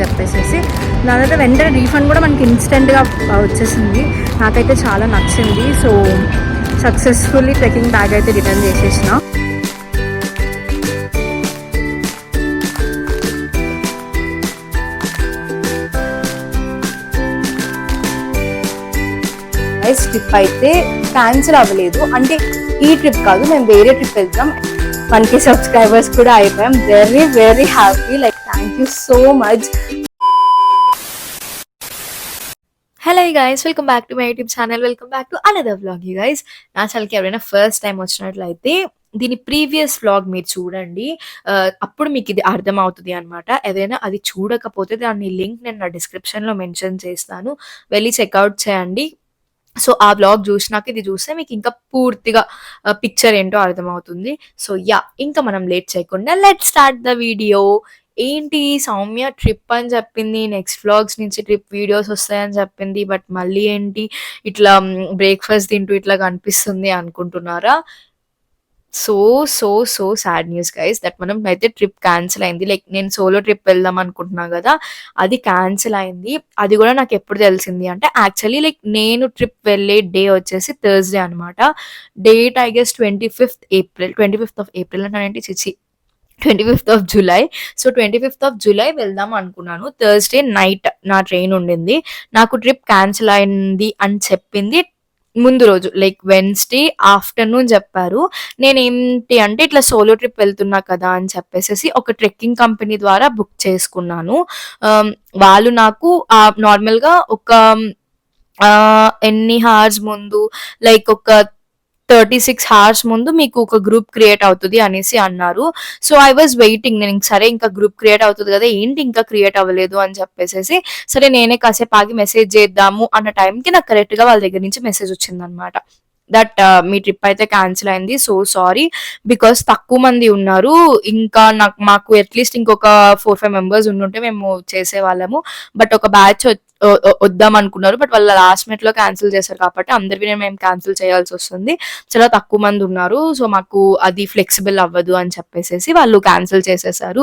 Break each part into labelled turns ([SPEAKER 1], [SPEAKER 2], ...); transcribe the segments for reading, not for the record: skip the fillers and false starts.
[SPEAKER 1] చెప్పేసి. దాని తర్వాత వెంటనే రీఫండ్ కూడా మనకి ఇన్స్టెంట్గా వచ్చేసింది. నాకైతే చాలా నచ్చింది. సో సక్సెస్ఫుల్లీ ట్రెక్కింగ్ బ్యాగ్ అయితే రిటర్న్ చేసేసిన. ట్రిప్ అయితే క్యాన్సిల్ అవ్వలేదు, అంటే ఈ ట్రిప్ కాదు, మేము వేరే ట్రిప్ వెళ్తాం. 1K సబ్స్క్రైబర్స్ కూడా అయిపోయాం. Very very happy, like thank you so much.
[SPEAKER 2] Hello guys, welcome back to my YouTube channel. Welcome back to another vlog. You guys, నా ఛానల్కి ఎవరైనా ఫస్ట్ టైం వచ్చినట్లయితే దీని ప్రీవియస్ వ్లాగ్ మీరు చూడండి, అప్పుడు మీకు ఇది అర్థమవుతుంది అనమాట. ఏదైనా అది చూడకపోతే దాని లింక్ నేను నా డిస్క్రిప్షన్లో మెన్షన్ చేస్తాను, వెళ్ళి చెక్అవుట్ చేయండి. సో ఆ వ్లాగ్ చూసినాక ఇది చూస్తే మీకు ఇంకా పూర్తిగా పిక్చర్ ఏంటో అర్థమవుతుంది. సో యా, ఇంకా మనం లేట్ చేయకుండా లెట్ స్టార్ట్ ద వీడియో. ఏంటి సౌమ్య ట్రిప్ అని చెప్పింది, నెక్స్ట్ వ్లాగ్స్ నుంచి ట్రిప్ వీడియోస్ వస్తాయని చెప్పింది, బట్ మళ్ళీ ఏంటి ఇట్లా బ్రేక్ఫాస్ట్ తింటూ ఇట్లా కనిపిస్తుంది అనుకుంటున్నారా? So so so sad news guys, that మనం అయితే ట్రిప్ క్యాన్సిల్ అయింది. లైక్ నేను సోలో ట్రిప్ వెళ్దాం అనుకుంటున్నా కదా, అది క్యాన్సిల్ అయింది. అది కూడా నాకు ఎప్పుడు తెలిసింది అంటే, యాక్చువల్లీ లైక్ నేను ట్రిప్ వెళ్ళే డే వచ్చేసి థర్స్డే అనమాట. Date I guess 25th April. 25th of April అంటే చిచ్చి 25th of July. So 25th of July వెళ్దాం అనుకున్నాను. థర్స్డే నైట్ నా ట్రైన్ ఉండింది. నాకు ట్రిప్ క్యాన్సిల్ అయింది అని చెప్పింది ముందు రోజు, లైక్ వెన్స్డే ఆఫ్టర్నూన్ చెప్పారు. నేనేంటి అంటే ఇట్లా సోలో ట్రిప్ వెళ్తున్నా కదా అని చెప్పేసి ఒక ట్రెక్కింగ్ కంపెనీ ద్వారా బుక్ చేసుకున్నాను. వాళ్ళు నాకు నార్మల్గా ఒక ఎన్ని హార్స్ ముందు, లైక్ ఒక 36 hours ముందు మీకు ఒక గ్రూప్ క్రియేట్ అవుతుంది అనేసి అన్నారు. So I was waiting. నేను సరే ఇంకా గ్రూప్ క్రియేట్ అవుతుంది కదా, ఏంటి ఇంకా క్రియేట్ అవ్వలేదు అని చెప్పేసి సరే నేనే కాసేపు ఆగి మెసేజ్ చేద్దాము అన్న టైంకి నాకు కరెక్ట్గా వాళ్ళ దగ్గర నుంచి మెసేజ్ వచ్చిందనమాట, దట్ మీ ట్రిప్ అయితే క్యాన్సిల్ అయింది. సో సారీ, బికాస్ తక్కువ మంది ఉన్నారు. ఇంకా మాకు అట్లీస్ట్ ఇంకొక 4-5 members ఉండుంటే మేము చేసేవాళ్ళము. బట్ ఒక బ్యాచ్ వద్దాం అనుకున్నారు, బట్ వాళ్ళ లాస్ట్ మినిట్ లో క్యాన్సిల్ చేశారు కాబట్టి అందరివి మేము క్యాన్సిల్ చేయాల్సి వస్తుంది. చాలా తక్కువ మంది ఉన్నారు, సో మాకు అది ఫ్లెక్సిబుల్ అవ్వదు అని చెప్పేసి వాళ్ళు క్యాన్సిల్ చేసేసారు.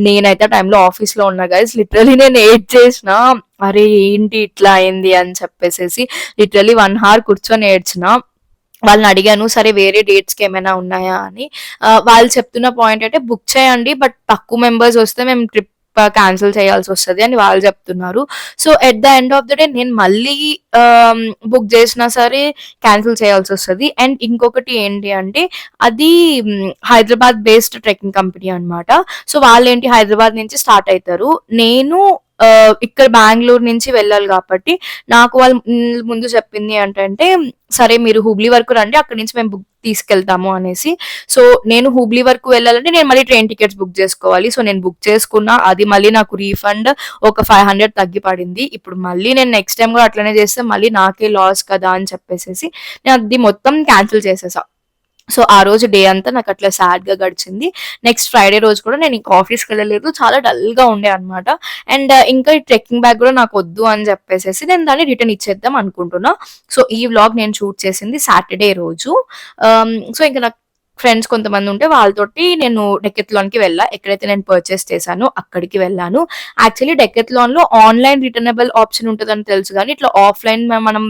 [SPEAKER 2] నేనైతే టైంలో ఆఫీస్ లో ఉన్నా గైస్, లిటరలీ నేను ఏడ్ చేసిన, అరే ఏంటి ఇట్లా అయింది అని చెప్పేసి లిటరలీ 1 hour కూర్చొని ఏడ్చిన. వాళ్ళని అడిగాను, సరే వేరే డేట్స్కి ఏమైనా ఉన్నాయా అని. వాళ్ళు చెప్తున్న పాయింట్ అంటే బుక్ చేయండి, బట్ తక్కువ మెంబర్స్ వస్తే మేము ట్రిప్ క్యాన్సిల్ చేయాల్సి వస్తుంది అని వాళ్ళు చెప్తున్నారు. So at the end of the day నేను మళ్ళీ బుక్ చేసినా సరే క్యాన్సిల్ చేయాల్సి వస్తుంది. అండ్ ఇంకొకటి ఏంటి అంటే, అది హైదరాబాద్ బేస్డ్ ట్రెక్కింగ్ కంపెనీ అనమాట. సో వాళ్ళు ఏంటి హైదరాబాద్ నుంచి స్టార్ట్ అవుతారు, నేను ఇక్కడ బెంగళూరు నుంచి వెళ్ళాలి కాబట్టి నాకు వాళ్ళు ముందు చెప్పింది ఏంటంటే, సరే మీరు హుబ్లీ వరకు రండి, అక్కడి నుంచి మేము బుక్ తీసుకెళ్తాము అనేసి. సో నేను హుబ్లీ వరకు వెళ్ళాలంటే నేను మళ్ళీ ట్రైన్ టికెట్స్ బుక్ చేసుకోవాలి. సో నేను బుక్ చేసుకున్నా, అది మళ్ళీ నాకు రీఫండ్ ఒక 500 తగ్గి పడింది. ఇప్పుడు మళ్ళీ నేను నెక్స్ట్ టైం కూడా అట్లనే చేస్తే మళ్ళీ నాకే లాస్ కదా అని చెప్పేసి నేను అది మొత్తం క్యాన్సిల్ చేసేసా. సో ఆ రోజు డే అంతా నాకు అట్లా సాడ్ గా గడిచింది. నెక్స్ట్ ఫ్రైడే రోజు కూడా నేను ఇంకా ఆఫీస్కి వెళ్ళలేదు, చాలా డల్ గా ఉండే అనమాట. అండ్ ఇంకా ఈ ట్రెక్కింగ్ బ్యాగ్ కూడా నాకు వద్దు అని చెప్పేసి నేను దాన్ని రిటర్న్ ఇచ్చేద్దాం అనుకుంటున్నా. సో ఈ వ్లాగ్ నేను షూట్ చేసింది సాటర్డే రోజు. సో ఇంకా నాకు ఫ్రెండ్స్ కొంతమంది ఉంటే వాళ్ళతోటి నేను డెకెత్లాన్కి వెళ్ళా. ఎక్కడైతే నేను పర్చేస్ చేశానో అక్కడికి వెళ్ళాను. యాక్చువల్లీ డెకెత్లాన్ లో ఆన్లైన్ రిటర్నబుల్ ఆప్షన్ ఉంటుందని తెలుసు, కానీ ఇట్లా ఆఫ్లైన్ మనం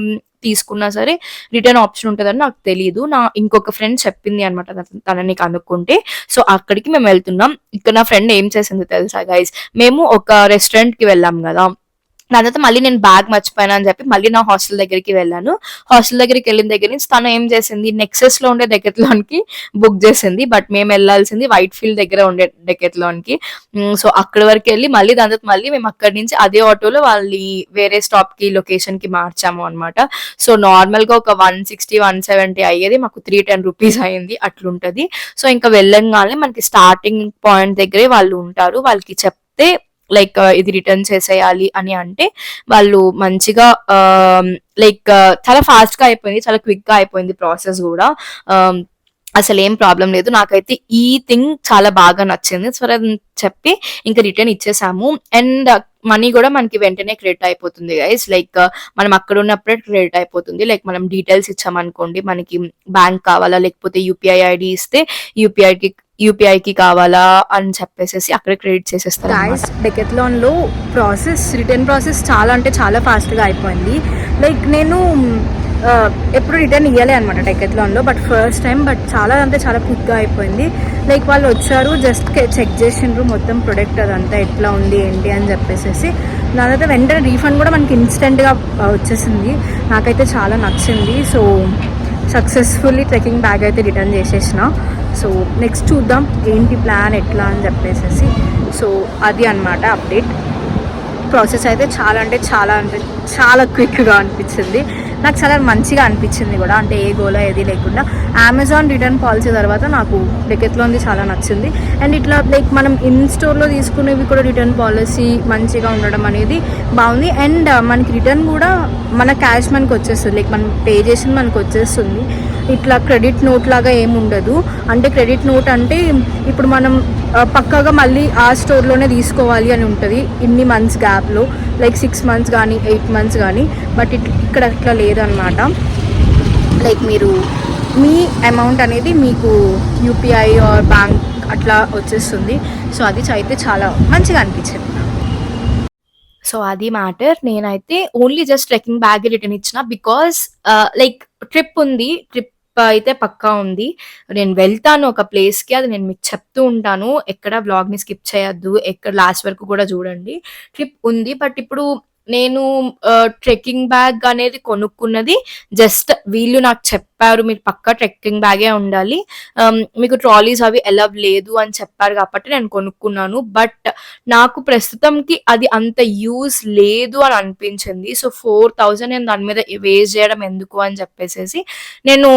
[SPEAKER 2] తీసుకున్నా సరే రిటర్న్ ఆప్షన్ ఉంటుందని నాకు తెలియదు. నా ఇంకొక ఫ్రెండ్ చెప్పింది అనమాట, తనని కనుక్కుంటే. సో అక్కడికి మేము వెళ్తున్నాం. ఇక్కడ నా ఫ్రెండ్ ఏం చేసింది తెలుసా గైస్, మేము ఒక రెస్టారెంట్ కి వెళ్ళాం కదా, దాని తర్వాత మళ్ళీ నేను బ్యాగ్ మర్చిపోయాను అని చెప్పి మళ్ళీ నా హాస్టల్ దగ్గరికి వెళ్ళాను. హాస్టల్ దగ్గరికి వెళ్ళిన దగ్గర నుంచి తను ఏం చేసింది, నెక్సెస్ లో ఉండే డెకెత్లాన్కి బుక్ చేసింది. బట్ మేము వెళ్ళాల్సింది వైట్ ఫీల్డ్ దగ్గర ఉండే డెకెత్లాన్కి. సో అక్కడి వరకు వెళ్ళి మళ్ళీ దాని తర్వాత మళ్ళీ మేము అక్కడి నుంచి అదే ఆటోలో వాళ్ళని వేరే స్టాప్ కి లొకేషన్ కి మార్చాము అనమాట. సో నార్మల్ గా ఒక 160-170 అయ్యేది, మాకు 310 రూపీస్ అయింది, అట్లుంటది. సో ఇంకా వెళ్ళంగానే మనకి స్టార్టింగ్ పాయింట్ దగ్గరే వాళ్ళు ఉంటారు. వాళ్ళకి చెప్తే లైక్ ఇది రిటర్న్ చేసేయాలి అని అంటే వాళ్ళు మంచిగా లైక్ చాలా ఫాస్ట్ గా అయిపోయింది, చాలా క్విక్ గా అయిపోయింది ప్రాసెస్ కూడా. అసలు ఏం ప్రాబ్లం లేదు. నాకైతే ఈ థింగ్ చాలా బాగా నచ్చింది. సరే అని చెప్పి ఇంకా రిటర్న్ ఇచ్చేసాము. అండ్ మనీ కూడా మనకి వెంటనే క్రెడిట్ అయిపోతుంది గైస్. లైక్ మనం అక్కడ ఉన్నప్పుడే క్రెడిట్ అయిపోతుంది. లైక్ మనం డీటెయిల్స్ ఇచ్చామనుకోండి, మనకి బ్యాంక్ కావాలా లేకపోతే యూపీఐ ఐడి ఇస్తే యూపీఐకి కావాలా అని చెప్పేసి అక్కడ క్రెడిట్ చేసేస్తారు
[SPEAKER 1] గైస్ డెకత్లాన్లో రిటర్న్ ప్రాసెస్ చాలా అంటే చాలా ఫాస్ట్గా అయిపోయింది. లైక్ నేను ఎప్పుడు రిటర్న్ ఇవ్వలే అనమాట డెకత్లాన్లో, బట్ ఫస్ట్ టైం. బట్ చాలా అంటే చాలా క్విక్గా అయిపోయింది. లైక్ వాళ్ళు వచ్చారు, జస్ట్ చెక్ చేసిండ్రు మొత్తం ప్రొడక్ట్ అదంతా ఎట్లా ఉంది ఏంటి అని చెప్పేసి. దాని తర్వాత వెంటనే రీఫండ్ కూడా మనకి ఇన్స్టెంట్గా వచ్చేసింది. నాకైతే చాలా నచ్చింది. సో సక్సెస్ఫుల్లీ ట్రెక్కింగ్ బ్యాగ్ అయితే రిటర్న్ చేసేసిన. సో నెక్స్ట్ చూద్దాం ఏంటి ప్లాన్ ఎట్లా అని చెప్పేసి. సో అది అన్నమాట అప్డేట్. ప్రాసెస్ అయితే చాలా క్విక్గా అనిపించింది. నాకు చాలా మంచిగా అనిపించింది కూడా, అంటే ఏ గోలా ఏది లేకుండా. అమెజాన్ రిటర్న్ పాలసీ తర్వాత నాకు డెకత్లాన్ది చాలా నచ్చింది. అండ్ ఇట్లా లైక్ మనం ఇన్ స్టోర్లో తీసుకునేవి కూడా రిటర్న్ పాలసీ మంచిగా ఉండడం అనేది బాగుంది. అండ్ మనకి రిటర్న్ కూడా మన క్యాష్ మనకి వచ్చేస్తుంది, లైక్ మనం పే చేసింది మనకు వచ్చేస్తుంది. ఇట్లా క్రెడిట్ నోట్ లాగా ఏమి ఉండదు. అంటే క్రెడిట్ నోట్ అంటే ఇప్పుడు మనం పక్కాగా మళ్ళీ ఆ స్టోర్లోనే తీసుకోవాలి అని ఉంటుంది ఇన్ని మంత్స్ గ్యాప్లో, లైక్ 6 months కానీ 8 months కానీ. బట్ ఇక్కడ అట్లా లేదనమాట. లైక్ మీరు మీ అమౌంట్ అనేది మీకు యూపీఐ ఆర్ బ్యాంక్ అట్లా వచ్చేస్తుంది. సో అది అయితే చాలా మంచిగా అనిపించింది.
[SPEAKER 2] సో అది మ్యాటర్. నేనైతే only just trekking bag return ఇచ్చిన బికాస్ లైక్ ట్రిప్ ఉంది. ట్రిప్ అయితే పక్కా ఉంది. నేను వెళ్తాను ఒక ప్లేస్‌కి, అది నేను మీకు చెప్తూ ఉంటాను. ఎక్కడ వ్లాగ్‌ని స్కిప్ చేయొద్దు. ఎక్కడ లాస్ట్ వరకు కూడా చూడండి. ట్రిప్ ఉంది. బట్ ఇప్పుడు నేను ట్రెక్కింగ్ బ్యాగ్ అనేది కొనుక్కున్నది జస్ట్ వీళ్ళు నాకు చెప్పారు, మీరు పక్కా ట్రెక్కింగ్ బ్యాగే ఉండాలి, మీకు ట్రాలీస్ అవి అలౌ లేదు అని చెప్పారు కాబట్టి నేను కొనుక్కున్నాను. బట్ నాకు ప్రస్తుతంకి అది అంత యూజ్ లేదు అని అనిపించింది. సో 4000 నేను దాని మీద వేస్ట్ చేయడం ఎందుకు అని చెప్పేసి నేను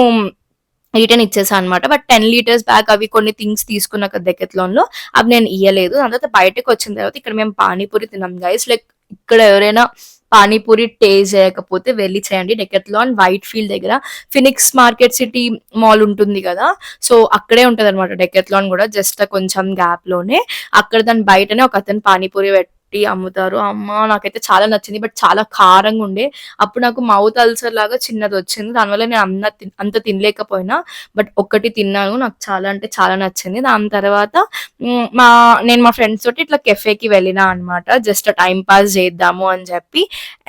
[SPEAKER 2] రిటర్న్ ఇచ్చేసాను అనమాట. బట్ 10 liters బ్యాగ్ అవి కొన్ని థింగ్స్ తీసుకున్నాక డెకత్లాన్‌లో అవి నేను ఇయ్యలేదు. దాని తర్వాత బయటకు వచ్చిన తర్వాత ఇక్కడ మేము పానీపూరి తిన్నాం గైస్. లైక్ ఇక్కడ ఎవరైనా పానీపూరి టేస్ట్ చేయకపోతే వెళ్ళి చేయండి. డెకత్లాన్ వైట్ ఫీల్డ్ దగ్గర ఫినిక్స్ మార్కెట్ సిటీ మాల్ ఉంటుంది కదా, సో అక్కడే ఉంటది అనమాట డెకత్లాన్ కూడా, జస్ట్ కొంచెం గ్యాప్ లోనే. అక్కడ దాని బయటనే ఒక అతను పానీపూరి పెట్టి అమ్ముతారు. అమ్మ నాకైతే చాలా నచ్చింది. బట్ చాలా కారంగా ఉండే. అప్పుడు నాకు మౌత్ అల్సర్ లాగా చిన్నది వచ్చింది. దానివల్ల నేను అంత తినలేకపోయినా. బట్ ఒక్కటి తిన్నాను, నాకు చాలా అంటే చాలా నచ్చింది. దాని తర్వాత నేను మా ఫ్రెండ్స్ తోటి ఇట్లా కెఫేకి వెళ్ళిన అనమాట, జస్ట్ టైం పాస్ చేద్దాము అని చెప్పి.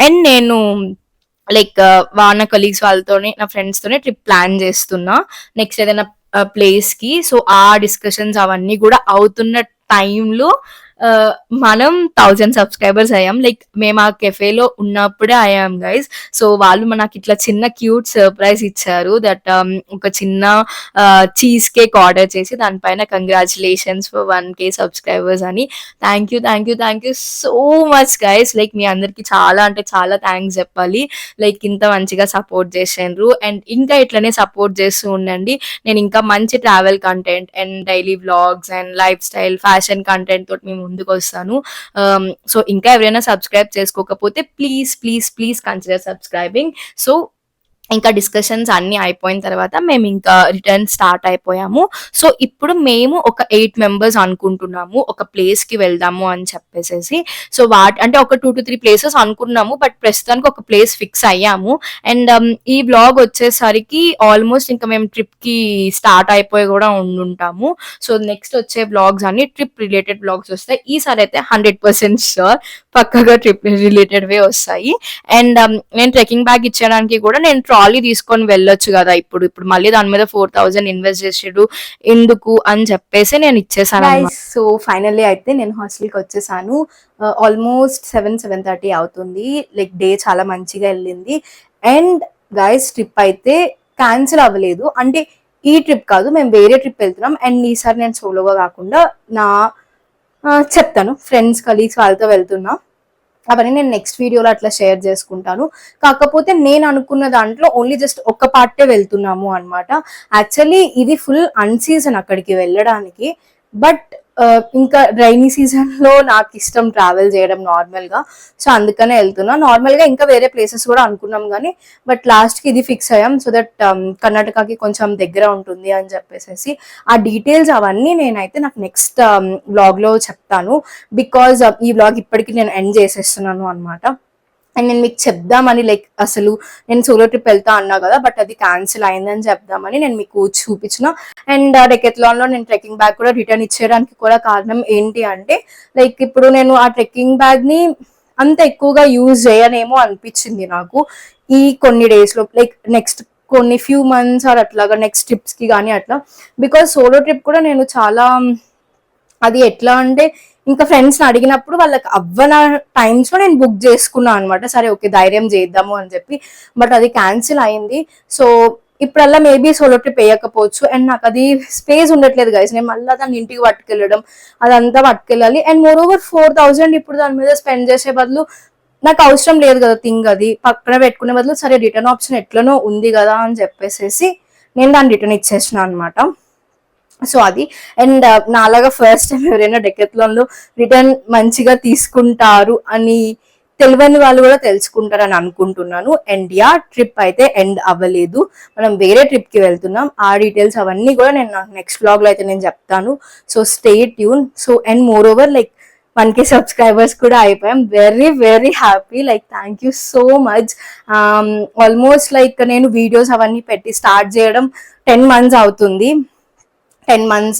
[SPEAKER 2] అండ్ నేను లైక్ నా కొలీగ్స్ వాళ్ళతోనే నా ఫ్రెండ్స్ తోనే ట్రిప్ ప్లాన్ చేస్తున్నా నెక్స్ట్ ఏదైనా ప్లేస్ కి. సో ఆ డిస్కషన్స్ అవన్నీ కూడా అవుతున్న టైంలో మనం 1000 సబ్స్క్రైబర్స్ అయ్యాం. లైక్ మేము ఆ కెఫేలో ఉన్నప్పుడే అయ్యాం గైస్. సో వాళ్ళు మనకి ఇట్లా చిన్న క్యూట్ సర్ప్రైజ్ ఇచ్చారు. దట్ ఒక చిన్న చీజ్ కేక్ ఆర్డర్ చేసి దానిపైన కంగ్రాచులేషన్స్ ఫర్ 1K సబ్స్క్రైబర్స్ అని. Thank you so much guys. Like మీ అందరికి చాలా అంటే చాలా థ్యాంక్స్ చెప్పాలి. లైక్ ఇంత మంచిగా సపోర్ట్ చేసిండ్రు అండ్ ఇంకా ఇట్లనే సపోర్ట్ చేస్తూ ఉండండి. నేను ఇంకా మంచి travel content and daily vlogs and life style fashion content తోటి మేము ముందుకు వస్తాను. సో ఇంకా ఎవరైనా సబ్స్క్రైబ్ చేసుకోకపోతే ప్లీజ్ కన్సిడర్ సబ్స్క్రైబింగ్. సో ఇంకా డిస్కషన్స్ అన్ని అయిపోయిన తర్వాత మేము ఇంకా రిటర్న్ స్టార్ట్ అయిపోయాము. సో ఇప్పుడు మేము ఒక 8 members అనుకుంటున్నాము ఒక ప్లేస్ కి వెళ్దాము అని చెప్పేసి. సో అంటే ఒక 2 to 3 places అనుకున్నాము. బట్ ప్రస్తుతానికి ఒక ప్లేస్ ఫిక్స్ అయ్యాము. అండ్ ఈ వ్లాగ్ వచ్చేసరికి ఆల్మోస్ట్ ఇంకా మేము ట్రిప్ కి స్టార్ట్ అయిపోయి కూడా ఉండుంటాము. సో నెక్స్ట్ వచ్చే వ్లాగ్స్ అన్ని ట్రిప్ రిలేటెడ్ వ్లాగ్స్ వస్తాయి. ఈసారి అయితే 100% షూర్ పక్కగా ట్రిప్ రిలేటెడ్ వే వస్తాయి. అండ్ నేను ట్రెక్కింగ్ బ్యాగ్ ఇచ్చేయడానికి కూడా నేను ట్రాలీ తీసుకొని వెళ్ళొచ్చు కదా, ఇప్పుడు మళ్ళీ దాని మీద 4000 ఇన్వెస్ట్ చేసాడు ఎందుకు అని చెప్పేసి నేను ఇచ్చేసాను.
[SPEAKER 1] సో ఫైనల్లీ అయితే నేను హాస్టల్కి వచ్చేసాను. ఆల్మోస్ట్ 7:30 అవుతుంది. లైక్ డే చాలా మంచిగా వెళ్ళింది. అండ్ గైస్ ట్రిప్ అయితే క్యాన్సిల్ అవ్వలేదు. అంటే ఈ ట్రిప్ కాదు, మేము వేరే ట్రిప్ వెళ్తున్నాం. అండ్ ఈసారి నేను సోలోగా కాకుండా చెప్తాను ఫ్రెండ్స్ కలీగ్స్ వాళ్ళతో వెళ్తున్నా. అవన్నీ నేను నెక్స్ట్ వీడియోలో అట్లా షేర్ చేసుకుంటాను. కాకపోతే నేను అనుకున్న దాంట్లో ఓన్లీ జస్ట్ ఒక్క పార్టే వెళ్తున్నాము అనమాట. యాక్చువల్లీ ఇది ఫుల్ అన్సీజన్ అక్కడికి వెళ్ళడానికి. బట్ ఇంకా రైనీ సీజన్లో నాకు ఇష్టం ట్రావెల్ చేయడం నార్మల్గా. సో అందుకనే వెళ్తున్నా. నార్మల్గా ఇంకా వేరే ప్లేసెస్ కూడా అనుకున్నాం కానీ బట్ లాస్ట్కి ఇది ఫిక్స్ అయ్యాం. సో దట్ కర్ణాటకకి కొంచెం దగ్గర ఉంటుంది అని చెప్పేసి ఆ డీటెయిల్స్ అవన్నీ నేనైతే నాకు నెక్స్ట్ వ్లాగ్లో చెప్తాను. బికాజ్ ఈ వ్లాగ్ ఇప్పటికి నేను ఎండ్ చేసేస్తున్నాను అనమాట. అండ్ నేను మీకు చెప్దామని లైక్ అసలు నేను సోలో ట్రిప్ వెళ్తా అన్నా కదా బట్ అది క్యాన్సిల్ అయిందని చెప్దామని నేను మీకు చూపించిన. అండ్ డెకెత్లాన్లో నేను ట్రెక్కింగ్ బ్యాగ్ కూడా రిటర్న్ ఇచ్చేయడానికి కూడా కారణం ఏంటి అంటే లైక్ ఇప్పుడు నేను ఆ ట్రెక్కింగ్ బ్యాగ్ని అంత ఎక్కువగా యూజ్ చేయనేమో అనిపించింది నాకు ఈ కొన్ని డేస్లో. లైక్ నెక్స్ట్ కొన్ని ఫ్యూ మంత్స్ ఆర్ అట్లాగా నెక్స్ట్ ట్రిప్స్కి కానీ అట్లా. బికాజ్ సోలో ట్రిప్ కూడా నేను చాలా అది ఎట్లా అంటే ఇంకా ఫ్రెండ్స్ని అడిగినప్పుడు వాళ్ళకి అవ్వన టైమ్స్లో నేను బుక్ చేసుకున్నాను అనమాట. సరే ఓకే ధైర్యం చేద్దాము అని చెప్పి. బట్ అది క్యాన్సిల్ అయింది. సో ఇప్పుడల్లా మేబీ సోలో ట్రిప్ వేయకపోవచ్చు. అండ్ నాకు అది స్పేస్ ఉండట్లేదు గైస్. నేను మళ్ళీ దాన్ని ఇంటికి పట్టుకెళ్ళడం అదంతా పట్టుకెళ్ళాలి. అండ్ మోర్ ఓవర్ 4,000 ఇప్పుడు దాని మీద స్పెండ్ చేసే బదులు నాకు అవసరం లేదు కదా థింగ్. అది పక్కన పెట్టుకునే బదులు సరే రిటర్న్ ఆప్షన్ ఎట్లనో ఉంది కదా అని చెప్పేసి నేను దాన్ని రిటర్న్ ఇచ్చేసిన అనమాట. సో అది. అండ్ నాలాగా ఫస్ట్ టైం ఎవరైనా డెకెత్లాన్లో రిటర్న్ మంచిగా తీసుకుంటారు అని తెలియని వాళ్ళు కూడా తెలుసుకుంటారని అనుకుంటున్నాను. అండ్ ట్రిప్ అయితే ఎండ్ అవ్వలేదు, మనం వేరే ట్రిప్కి వెళ్తున్నాం. ఆ డీటెయిల్స్ అవన్నీ కూడా నేను నాకు నెక్స్ట్ వ్లాగ్లో అయితే నేను చెప్తాను. So stay tune. So and more over like 1K subscribers కూడా అయిపోయాం. Very very happy. Like thank you so much. Almost like నేను వీడియోస్ అవన్నీ పెట్టి స్టార్ట్ చేయడం 10 months అవుతుంది. 10 months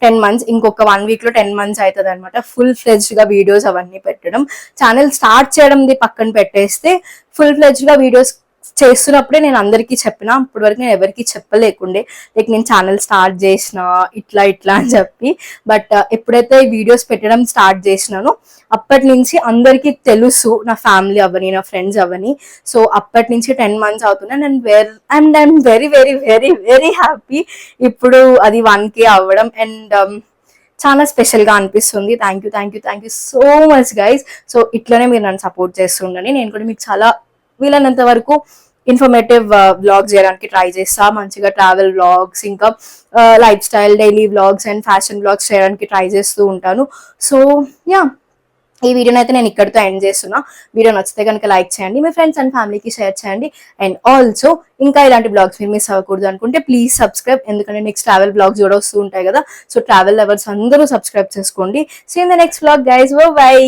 [SPEAKER 1] 10 months. ఇంకొక 1 weekలో 10 months అవుతుంది అనమాట ఫుల్ ఫ్లెడ్జ్గా వీడియోస్ అవన్నీ పెట్టడం. ఛానల్ స్టార్ట్ చేయడంది పక్కన పెట్టేస్తే ఫుల్ ఫ్లెడ్జ్గా వీడియోస్ చేస్తున్నప్పుడే నేను అందరికీ చెప్పిన. ఇప్పటి వరకు నేను ఎవరికి చెప్పలేకుండే లైక్ నేను ఛానల్ స్టార్ట్ చేసిన ఇట్లా ఇట్లా అని చెప్పి. బట్ ఎప్పుడైతే వీడియోస్ పెట్టడం స్టార్ట్ చేసినానో అప్పటి నుంచి అందరికీ తెలుసు, నా ఫ్యామిలీ అవని నా ఫ్రెండ్స్ అవని. సో అప్పటి నుంచి 10 months అవుతున్నాను. And I'm very very very very happy ఇప్పుడు అది 1K అవ్వడం. అండ్ చాలా స్పెషల్గా అనిపిస్తుంది. Thank you so much guys. So ఇట్లనే మీరు నన్ను సపోర్ట్ చేస్తుండని. నేను కూడా మీకు చాలా వీలైనంత వరకు ఇన్ఫర్మేటివ్ వ్లాగ్స్ చేయడానికి ట్రై చేస్తా. మంచిగా ట్రావెల్ వ్లాగ్స్, ఇంకా life style daily vlogs and fashion vlogs చేయడానికి ట్రై చేస్తూ ఉంటాను. సో ఈ వీడియోని అయితే నేను ఇక్కడితో ఎండ్ చేస్తున్నా. వీడియో నచ్చితే కనుక లైక్ చేయండి, మీ ఫ్రెండ్స్ అండ్ ఫ్యామిలీకి షేర్ చేయండి. అండ్ ఆల్సో ఇంకా ఇలాంటి బ్లాగ్స్ మీరు మిస్ అవ్వకూడదు అనుకుంటే ప్లీజ్ సబ్స్క్రైబ్. ఎందుకంటే నెక్స్ట్ ట్రావెల్ బ్లాగ్స్ కూడా వస్తూ ఉంటాయి కదా. సో ట్రావెల్ లవర్స్ అందరూ సబ్స్క్రైబ్ చేసుకోండి. See in the next blog guys. By.